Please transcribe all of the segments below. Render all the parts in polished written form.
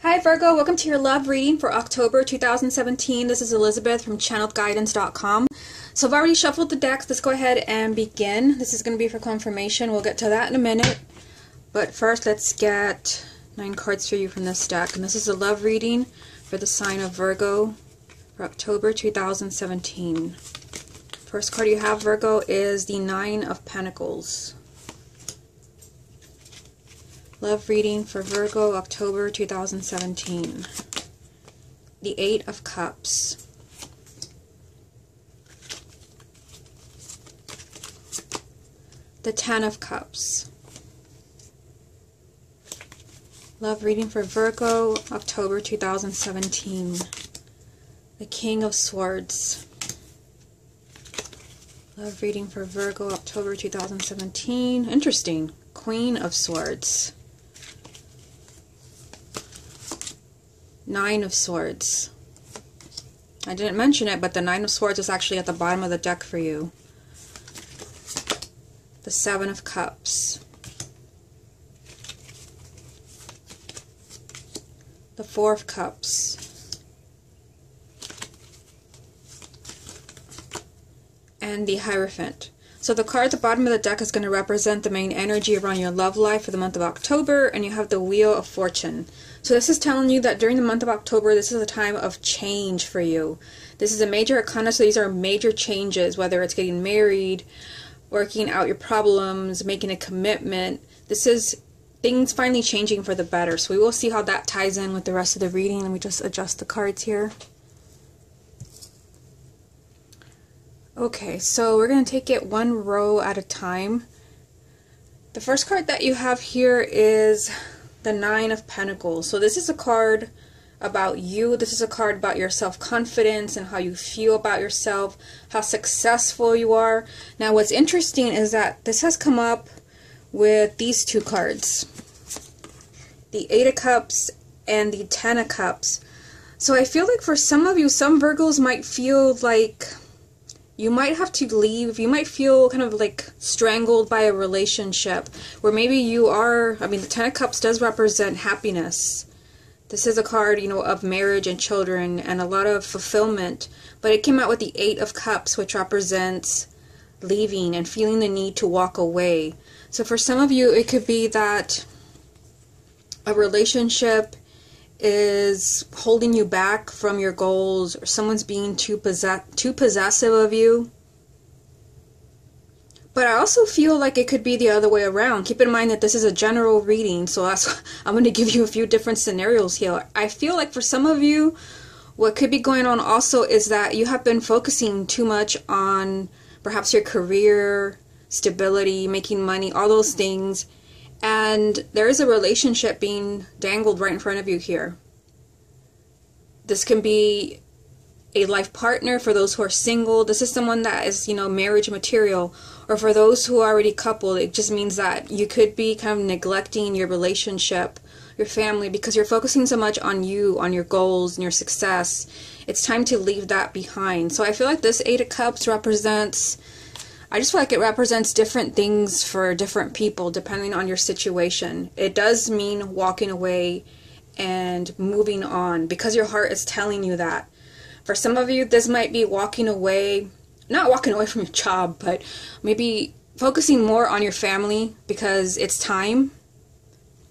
Hi Virgo, welcome to your love reading for October 2017. This is Elizabeth from channeledguidance.com. So I've already shuffled the decks. Let's go ahead and begin. This is going to be for confirmation. We'll get to that in a minute. But first, let's get 9 cards for you from this deck. And this is a love reading for the sign of Virgo for October 2017. First card you have, Virgo, is the 9 of Pentacles. Love reading for Virgo, October 2017. The 8 of Cups. The 10 of Cups. Love reading for Virgo, October 2017. The King of Swords. Love reading for Virgo, October 2017. Interesting. Queen of Swords. 9 of Swords. I didn't mention it, but the 9 of Swords is actually at the bottom of the deck for you. The 7 of Cups. The 4 of Cups. And the Hierophant. So the card at the bottom of the deck is going to represent the main energy around your love life for the month of October, and you have the Wheel of Fortune. So this is telling you that during the month of October, this is a time of change for you. This is a major arcana, so these are major changes, whether it's getting married, working out your problems, making a commitment. This is things finally changing for the better. So we will see how that ties in with the rest of the reading. Let me just adjust the cards here. Okay, so we're going to take it one row at a time. The first card that you have here is the 9 of Pentacles. So this is a card about you. This is a card about your self-confidence and how you feel about yourself, how successful you are. Now what's interesting is that this has come up with these 2 cards. The 8 of Cups and the 10 of Cups. So I feel like for some of you, some Virgos might feel like you might have to leave. You might feel kind of like strangled by a relationship where maybe you are, I mean, the 10 of Cups does represent happiness. This is a card, you know, of marriage and children and a lot of fulfillment. But it came out with the 8 of Cups, which represents leaving and feeling the need to walk away. So for some of you, it could be that a relationship is holding you back from your goals, or someone's being too possessive of you. But I also feel like it could be the other way around. Keep in mind that this is a general reading, so I'm going to give you a few different scenarios here. I feel like for some of you, what could be going on also is that you have been focusing too much on perhaps your career, stability, making money, all those things. And there is a relationship being dangled right in front of you here. This can be a life partner for those who are single. This is someone that is, you know, marriage material. Or for those who are already coupled, it just means that you could be kind of neglecting your relationship, your family, because you're focusing so much on you, on your goals and your success. It's time to leave that behind. So I feel like this 8 of Cups represents, I just feel like it represents different things for different people depending on your situation. It does mean walking away and moving on because your heart is telling you that. For some of you, this might be walking away, not walking away from your job, but maybe focusing more on your family because it's time.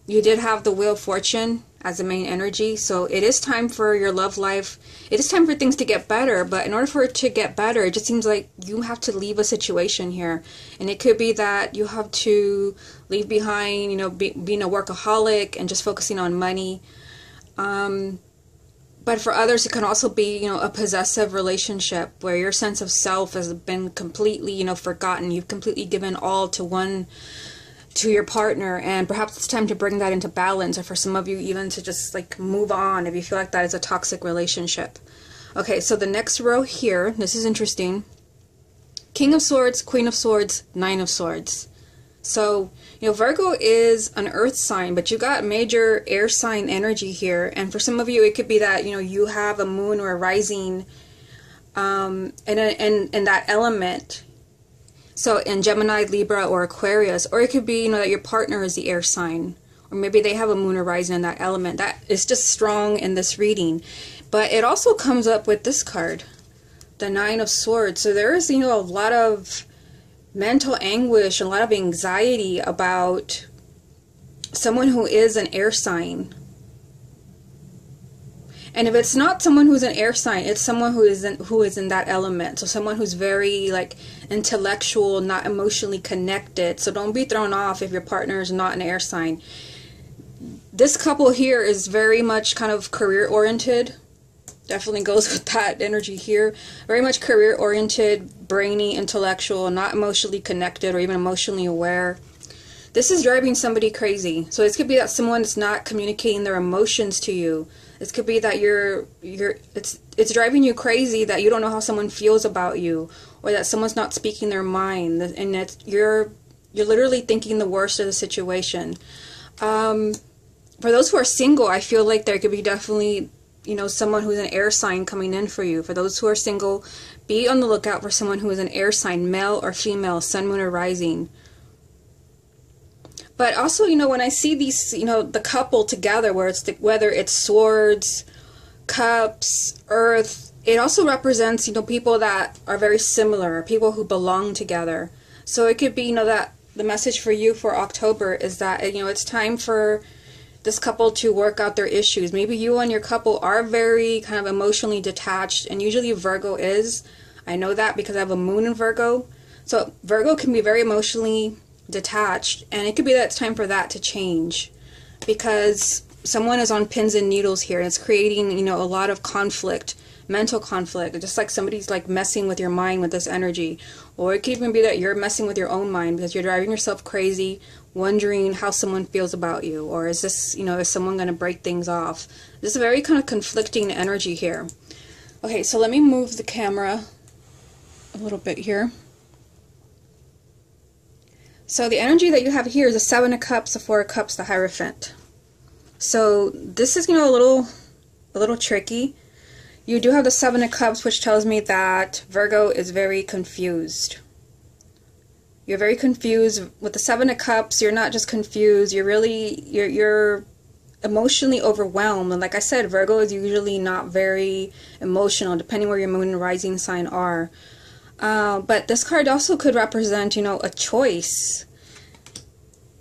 You did have the Wheel of Fortune as the main energy, so it is time for your love life. It is time for things to get better, but in order for it to get better, it just seems like you have to leave a situation here. And it could be that you have to leave behind, you know, being a workaholic and just focusing on money. But for others, it can also be, you know, a possessive relationship where your sense of self has been completely, you know, forgotten. You've completely given all to your partner, and perhaps it's time to bring that into balance, or for some of you even to just like move on if you feel like that is a toxic relationship. Okay, so the next row here, this is interesting. King of Swords, Queen of Swords, 9 of Swords. So, you know, Virgo is an earth sign, but you got major air sign energy here, and for some of you it could be that, you know, you have a moon or a rising in that element. So in Gemini, Libra, or Aquarius, or it could be, you know, that your partner is the air sign, or maybe they have a moon or rising in that element. That is just strong in this reading. But it also comes up with this card, the Nine of Swords. So there is, a lot of mental anguish, a lot of anxiety about someone who is an air sign. And if it's not someone who's an air sign, it's someone who is in that element. So someone who's very like intellectual, not emotionally connected. So don't be thrown off if your partner is not an air sign. This couple here is very much kind of career oriented. Definitely goes with that energy here. Very much career oriented, brainy, intellectual, not emotionally connected or even emotionally aware. This is driving somebody crazy. So this could be that someone's not communicating their emotions to you. This could be that it's driving you crazy that you don't know how someone feels about you, or that someone's not speaking their mind, and that you're literally thinking the worst of the situation. For those who are single, I feel like there could be definitely, someone who's an air sign coming in for you. For those who are single, be on the lookout for someone who is an air sign, male or female, sun, moon, or rising. But also, when I see these, the couple together, whether it's swords, cups, earth, it also represents, people that are very similar, people who belong together. So it could be, that the message for you for October is that, it's time for this couple to work out their issues. Maybe you and your couple are very kind of emotionally detached, and usually Virgo is. I know that because I have a moon in Virgo. So Virgo can be very emotionally detached, and it could be that it's time for that to change, because someone is on pins and needles here, and it's creating, a lot of conflict, mental conflict, just like somebody's like messing with your mind with this energy. Or it could even be that you're messing with your own mind because you're driving yourself crazy, wondering how someone feels about you, or is this, is someone going to break things off? This is a very kind of conflicting energy here. Okay, so let me move the camera a little bit here. So the energy that you have here is the Seven of Cups, the Four of Cups, the Hierophant. So this is, a little tricky. You do have the Seven of Cups, which tells me that Virgo is very confused. You're very confused. With the Seven of Cups, you're not just confused, you're emotionally overwhelmed. And like I said, Virgo is usually not very emotional, depending where your moon and rising sign are. But this card also could represent, a choice.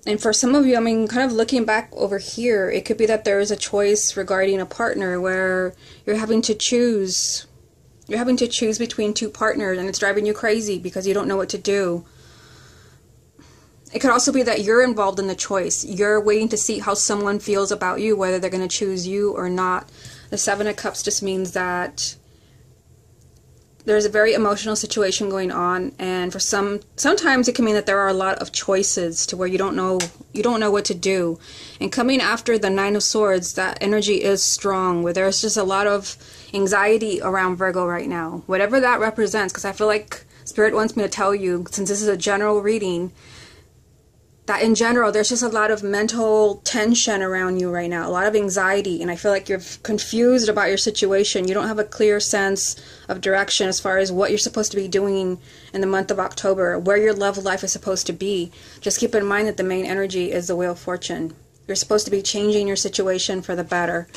And for some of you, kind of looking back over here, it could be that there is a choice regarding a partner where you're having to choose. You're having to choose between two partners, and it's driving you crazy because you don't know what to do. It could also be that you're involved in the choice. You're waiting to see how someone feels about you, whether they're going to choose you or not. The Seven of Cups just means that there's a very emotional situation going on, and for sometimes it can mean that there are a lot of choices to where you don't know what to do. And coming after the Nine of Swords, that energy is strong, where there's just a lot of anxiety around Virgo right now, whatever that represents, because I feel like Spirit wants me to tell you, since this is a general reading, that in general there's just a lot of mental tension around you right now, a lot of anxiety, and I feel like you're confused about your situation. You don't have a clear sense of direction as far as what you're supposed to be doing in the month of October, where your love life is supposed to be. Just keep in mind that the main energy is the Wheel of Fortune. You're supposed to be changing your situation for the better.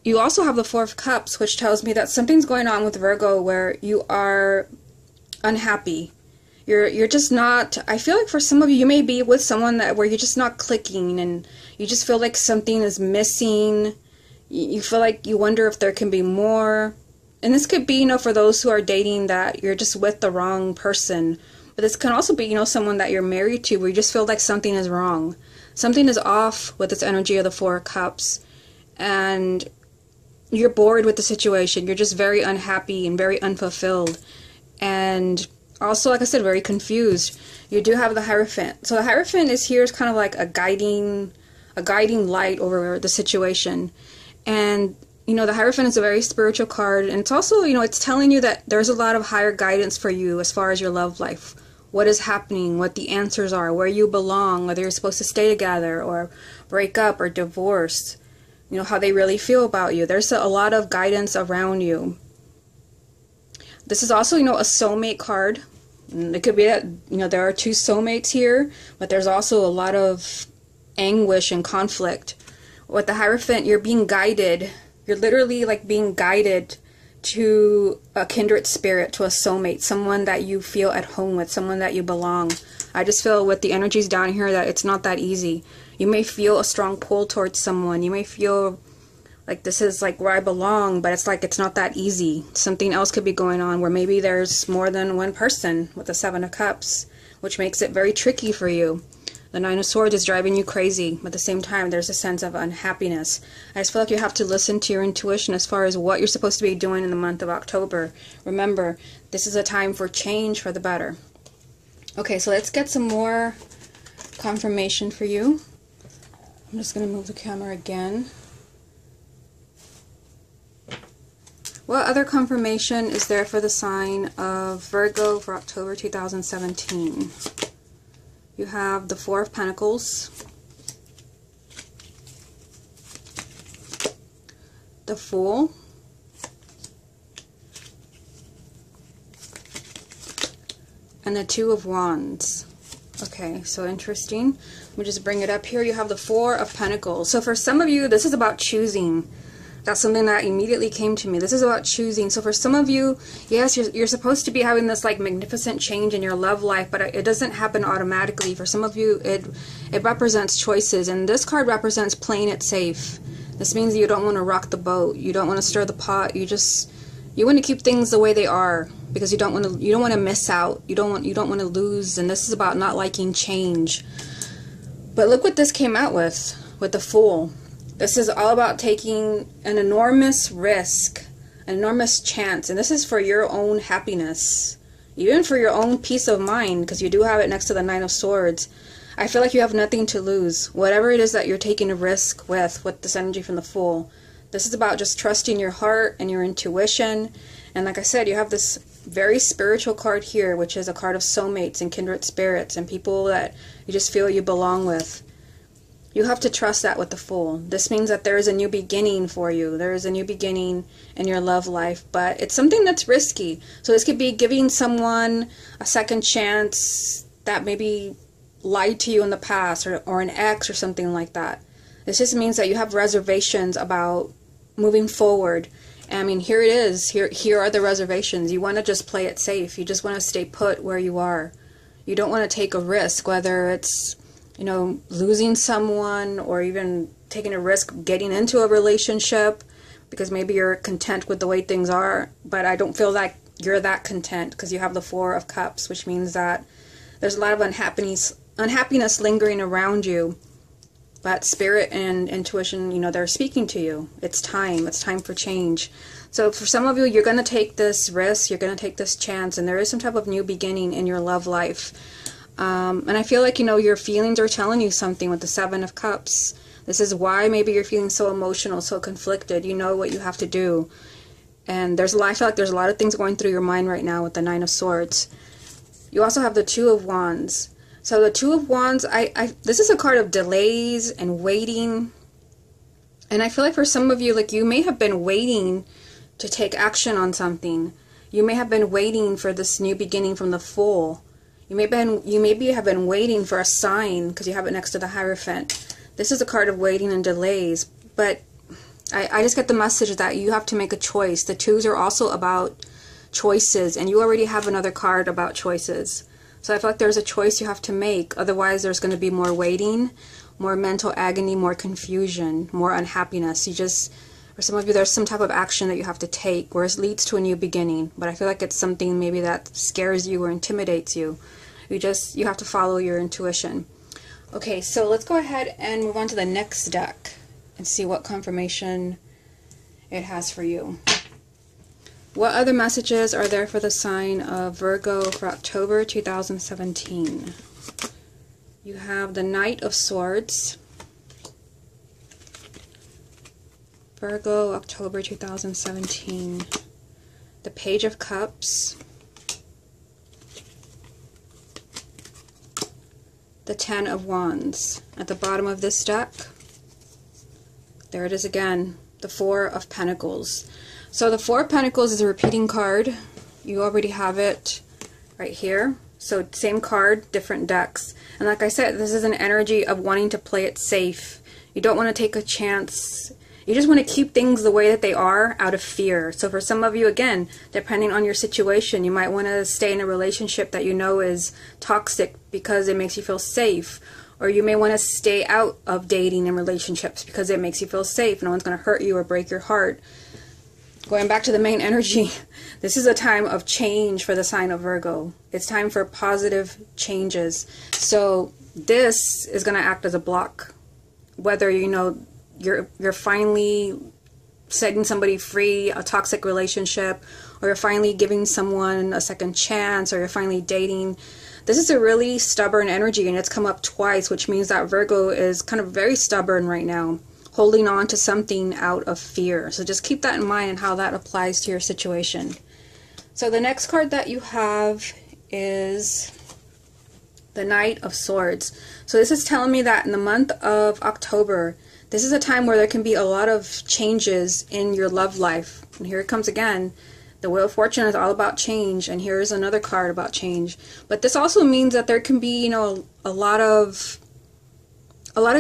You also have the Four of Cups, which tells me that something's going on with Virgo where you are unhappy. You're just not, I feel like for some of you, you may be with someone where you're just not clicking, and you just feel like something is missing. You feel like you wonder if there can be more. And this could be, for those who are dating, that you're just with the wrong person. But this can also be, someone that you're married to, where you just feel like something is wrong. Something is off with this energy of the Four of Cups. And you're bored with the situation. You're just very unhappy and very unfulfilled. And also, like I said, very confused. You do have the Hierophant. So the Hierophant is here is kind of like a guiding light over the situation. And, the Hierophant is a very spiritual card. And it's also, it's telling you that there's a lot of higher guidance for you as far as your love life. What is happening, what the answers are, where you belong, whether you're supposed to stay together or break up or divorce. How they really feel about you. There's a lot of guidance around you. This is also, a soulmate card. It could be that, there are two soulmates here, but there's also a lot of anguish and conflict. With the Hierophant, you're being guided. You're literally like being guided to a kindred spirit, to a soulmate, someone that you feel at home with, someone that you belong. I just feel with the energies down here that it's not that easy. You may feel a strong pull towards someone. You may feel like this is like where I belong, but it's like it's not that easy. Something else could be going on where maybe there's more than one person with the Seven of Cups, which makes it very tricky for you. The Nine of Swords is driving you crazy, but at the same time, there's a sense of unhappiness. I just feel like you have to listen to your intuition as far as what you're supposed to be doing in the month of October. Remember, this is a time for change for the better. Okay, so let's get some more confirmation for you. I'm just going to move the camera again. What other confirmation is there for the sign of Virgo for October 2017? You have the Four of Pentacles, the Fool, and the Two of Wands. Okay, so interesting. Let me just bring it up here. You have the Four of Pentacles. So for some of you, this is about choosing. That's something that immediately came to me. This is about choosing. So for some of you, yes, you're supposed to be having this like magnificent change in your love life, but it doesn't happen automatically. For some of you, it represents choices, and this card represents playing it safe. This means you don't want to rock the boat. You don't want to stir the pot. You want to keep things the way they are because you don't want to miss out. You don't want to lose, and this is about not liking change. But look what this came out with the Fool. This is all about taking an enormous risk, an enormous chance, and this is for your own happiness, even for your own peace of mind, because you do have it next to the Nine of Swords. I feel like you have nothing to lose. Whatever it is that you're taking a risk with this energy from the Fool, this is about just trusting your heart and your intuition. And like I said, you have this very spiritual card here, which is a card of soulmates and kindred spirits and people that you just feel you belong with. You have to trust that with the Fool. This means that there is a new beginning for you. There is a new beginning in your love life, but it's something that's risky. So this could be giving someone a second chance that maybe lied to you in the past, or an ex or something like that. This just means that you have reservations about moving forward. I mean, here it is. Here are the reservations. You want to just play it safe. You just want to stay put where you are. You don't want to take a risk, whether it's losing someone or even taking a risk getting into a relationship because maybe you're content with the way things are, but I don't feel like you're that content because you have the Four of Cups, which means that there's a lot of unhappiness lingering around you, but spirit and intuition, they're speaking to you. It's time for change. So for some of you, you're going to take this risk, you're going to take this chance, and there is some type of new beginning in your love life. And I feel like, your feelings are telling you something with the Seven of Cups. This is why maybe you're feeling so emotional, so conflicted. You know what you have to do. And I feel like there's a lot of things going through your mind right now with the Nine of Swords. You also have the Two of Wands. So the Two of Wands, this is a card of delays and waiting. And I feel like for some of you, like you may have been waiting to take action on something. You may have been waiting for this new beginning from the Fool. You maybe have been waiting for a sign because you have it next to the Hierophant. This is a card of waiting and delays, but I just get the message that you have to make a choice. The twos are also about choices, and you already have another card about choices. So I feel like there's a choice you have to make. Otherwise, there's going to be more waiting, more mental agony, more confusion, more unhappiness. For some of you, there's some type of action that you have to take where it leads to a new beginning. But I feel like it's something maybe that scares you or intimidates you. You have to follow your intuition. Okay, so let's go ahead and move on to the next deck and see what confirmation it has for you. What other messages are there for the sign of Virgo for October 2017? You have the Knight of Swords. Virgo, October 2017. The Page of Cups. The Ten of Wands. At the bottom of this deck, there it is again, the Four of Pentacles. So the Four of Pentacles is a repeating card. You already have it right here. So same card, different decks. And like I said, this is an energy of wanting to play it safe. You don't want to take a chance. You just want to keep things the way that they are out of fear. So for some of you, again, depending on your situation, you might want to stay in a relationship that you know is toxic because it makes you feel safe. Or you may want to stay out of dating and relationships because it makes you feel safe. No one's going to hurt you or break your heart. Going back to the main energy, this is a time of change for the sign of Virgo. It's time for positive changes. So this is going to act as a block. Whether, you know, you're finally setting somebody free, a toxic relationship, or you're finally giving someone a second chance, or you're finally dating. This is a really stubborn energy, and it's come up twice, which means that Virgo is kind of very stubborn right now, holding on to something out of fear. So just keep that in mind and how that applies to your situation. So the next card that you have is the Knight of Swords. So this is telling me that in the month of October, this is a time where there can be a lot of changes in your love life. And here it comes again. The Wheel of Fortune is all about change, and here's another card about change. But this also means that there can be, you know, a lot of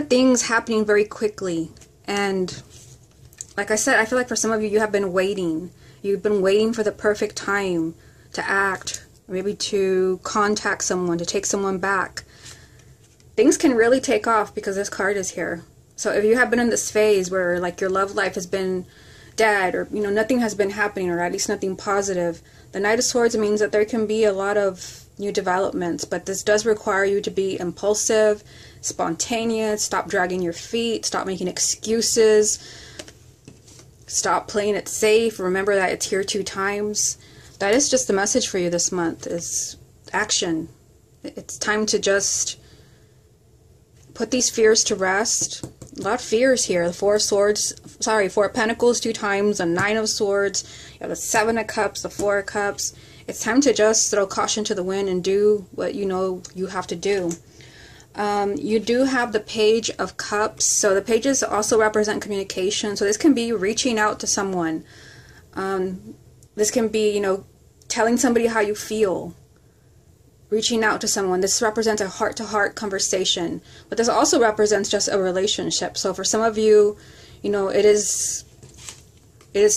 things happening very quickly. And like I said, I feel like for some of you, you have been waiting. You've been waiting for the perfect time to act, maybe to contact someone, to take someone back. Things can really take off because this card is here. So if you have been in this phase where like your love life has been dead, or you know, nothing has been happening, or at least nothing positive, the Knight of Swords means that there can be a lot of new developments, but this does require you to be impulsive, spontaneous, stop dragging your feet, stop making excuses, stop playing it safe. Remember that it's here 2 times. That is just the message for you this month, is action. It's time to just put these fears to rest. A lot of fears here. The 4 of Pentacles 2 times, the 9 of Swords, you have the 7 of Cups, the 4 of Cups. It's time to just throw caution to the wind and do what you know you have to do. You do have the Page of Cups. So the pages also represent communication. So this can be reaching out to someone. This can be, you know, telling somebody how you feel. Reaching out to someone. This represents a heart-to-heart conversation, but this also represents just a relationship. So for some of you, you know, it is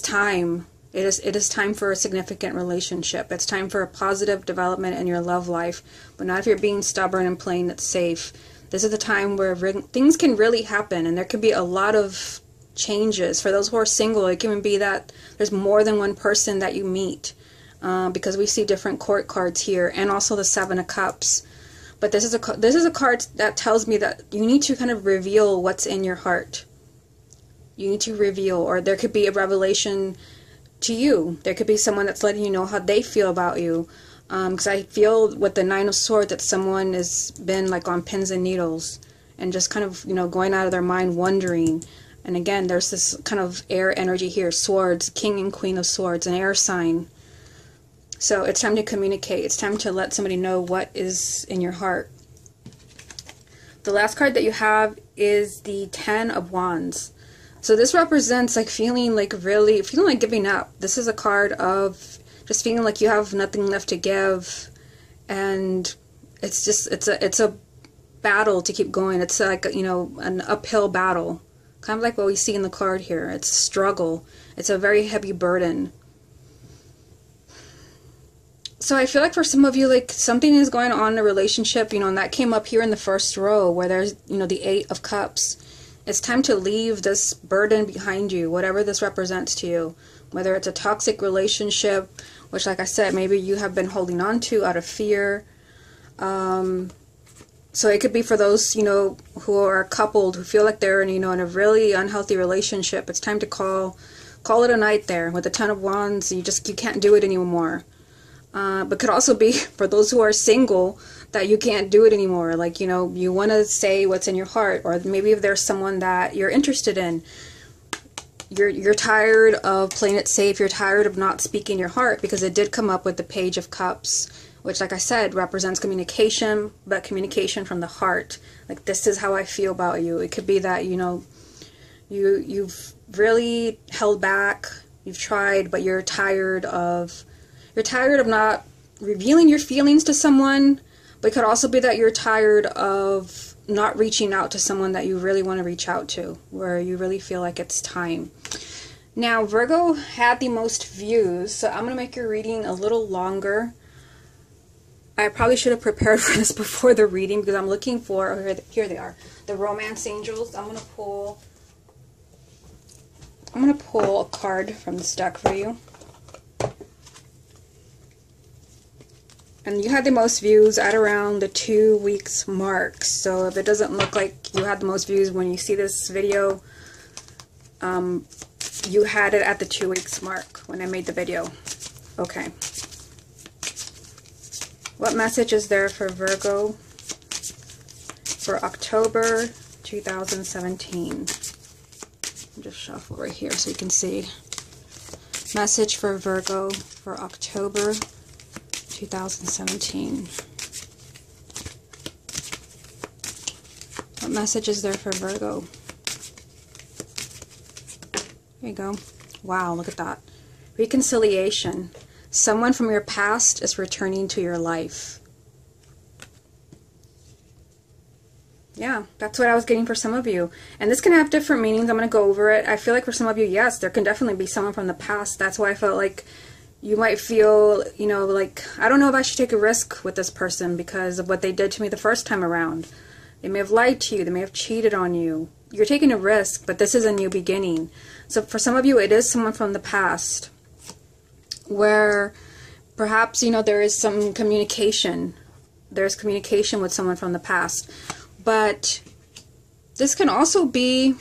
time. It is time for a significant relationship. It's time for a positive development in your love life, but not if you're being stubborn and playing it safe. This is the time where things can really happen, and there can be a lot of changes. For those who are single, it can be that there's more than one person that you meet. Because we see different court cards here, and also the 7 of Cups. But this is a card that tells me that you need to kind of reveal what's in your heart. You need to reveal, or there could be a revelation to you. There could be someone that's letting you know how they feel about you. Because I feel with the 9 of Swords that someone has been like on pins and needles and just kind of, you know, going out of their mind, wondering. And again, there's this kind of air energy here. Swords, King and Queen of Swords, an air sign. So it's time to communicate. It's time to let somebody know what is in your heart. The last card that you have is the 10 of Wands. So this represents like feeling like giving up. This is a card of just feeling like you have nothing left to give, and it's a battle to keep going. It's like, you know, an uphill battle, kind of like what we see in the card here. It's a struggle. It's a very heavy burden. So I feel like for some of you, like something is going on in a relationship, you know, and that came up here in the first row where there's, you know, the 8 of Cups. It's time to leave this burden behind you, whatever this represents to you. Whether it's a toxic relationship, which like I said, maybe you have been holding on to out of fear. So it could be for those, you know, who are coupled, who feel like they're in, you know, in a really unhealthy relationship. It's time to call it a night there. With the 10 of Wands, you can't do it anymore. But could also be for those who are single that you can't do it anymore. Like, you know, you want to say what's in your heart, or maybe if there's someone that you're interested in, you're tired of playing it safe. You're tired of not speaking your heart, because it did come up with the Page of Cups, which, like I said, represents communication, but communication from the heart. Like, this is how I feel about you. It could be that, you know, you've really held back. You've tried, but you're tired of not revealing your feelings to someone, but it could also be that you're tired of not reaching out to someone that you really want to reach out to, where you really feel like it's time. Now, Virgo had the most views, so I'm going to make your reading a little longer. I probably should have prepared for this before the reading, because I'm looking for, oh, here they are, the romance angels. I'm going to pull a card from this deck for you. And you had the most views at around the 2 weeks mark. So if it doesn't look like you had the most views when you see this video, you had it at the 2 weeks mark when I made the video. Okay. What message is there for Virgo for October 2017? I'll just shuffle right here so you can see. Message for Virgo for October 2017. What message is there for Virgo? There you go. Wow, look at that. Reconciliation. Someone from your past is returning to your life. Yeah, that's what I was getting for some of you. And this can have different meanings. I'm going to go over it. I feel like for some of you, yes, there can definitely be someone from the past. That's why I felt like you might feel, you know, like, I don't know if I should take a risk with this person because of what they did to me the first time around. They may have lied to you. They may have cheated on you. You're taking a risk, but this is a new beginning. So for some of you, it is someone from the past where perhaps, you know, there is some communication. There's communication with someone from the past. But this can also be,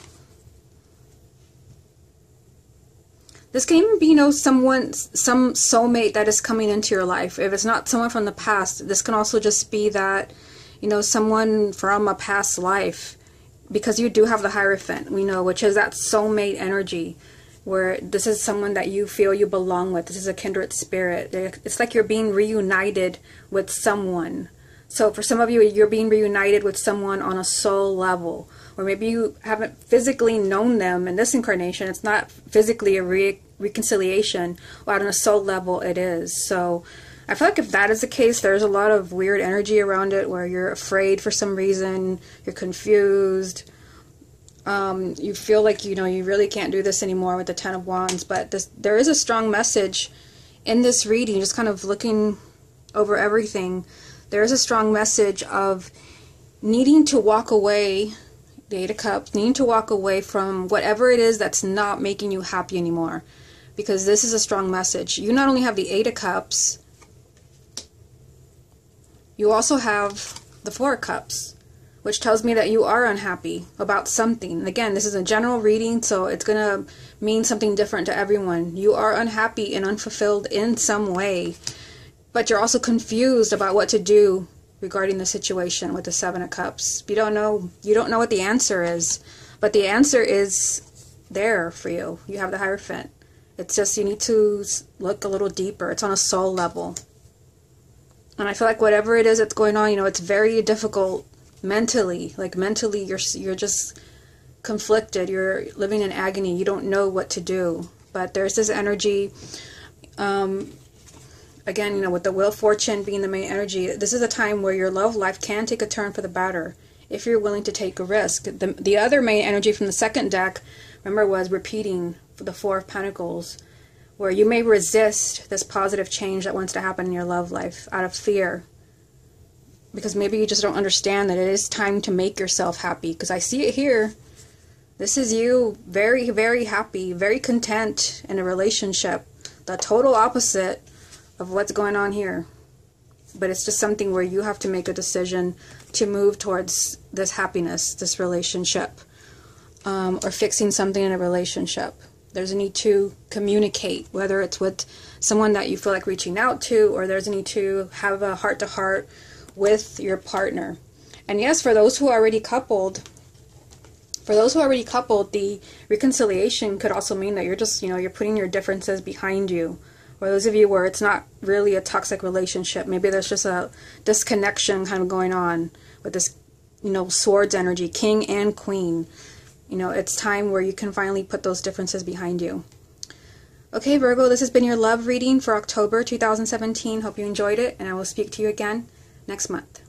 this can even be, you know, some soulmate that is coming into your life. If it's not someone from the past, this can also just be that, you know, someone from a past life, because you do have the Hierophant, we know, which is that soulmate energy, where this is someone that you feel you belong with. This is a kindred spirit. It's like you're being reunited with someone. So for some of you, you're being reunited with someone on a soul level, or maybe you haven't physically known them in this incarnation. It's not physically a reconciliation, but on a soul level it is. So I feel like if that is the case, there's a lot of weird energy around it where you're afraid for some reason, you're confused, you feel like, you know, you really can't do this anymore with the Ten of Wands. But there is a strong message in this reading, just kind of looking over everything. There is a strong message of needing to walk away, the Eight of Cups, needing to walk away from whatever it is that's not making you happy anymore. Because this is a strong message. You not only have the Eight of Cups, you also have the Four of Cups, which tells me that you are unhappy about something. Again, this is a general reading, so it's going to mean something different to everyone. You are unhappy and unfulfilled in some way. But you're also confused about what to do regarding the situation with the Seven of Cups. You don't know what the answer is, but the answer is there for you. You have the Hierophant. It's just you need to look a little deeper. It's on a soul level. And I feel like whatever it is that's going on, you know, it's very difficult mentally. Like mentally, you're just conflicted. You're living in agony. You don't know what to do. But there's this energy. Again, you know, with the Wheel of Fortune being the main energy, this is a time where your love life can take a turn for the better if you're willing to take a risk. The other main energy from the second deck, remember, was repeating for the Four of Pentacles, where you may resist this positive change that wants to happen in your love life out of fear. Because maybe you just don't understand that it is time to make yourself happy. Because I see it here. This is you very, very happy, very content in a relationship. The total opposite of what's going on here. But it's just something where you have to make a decision to move towards this happiness, this relationship, or fixing something in a relationship. There's a need to communicate, whether it's with someone that you feel like reaching out to, or there's a need to have a heart-to-heart with your partner. And yes, for those who are already coupled, the reconciliation could also mean that you're just, you know, you're putting your differences behind you. Or those of you where it's not really a toxic relationship, maybe there's just a disconnection kind of going on with this, you know, swords energy, king and queen. You know, it's time where you can finally put those differences behind you. Okay, Virgo, this has been your love reading for October 2017. Hope you enjoyed it, and I will speak to you again next month.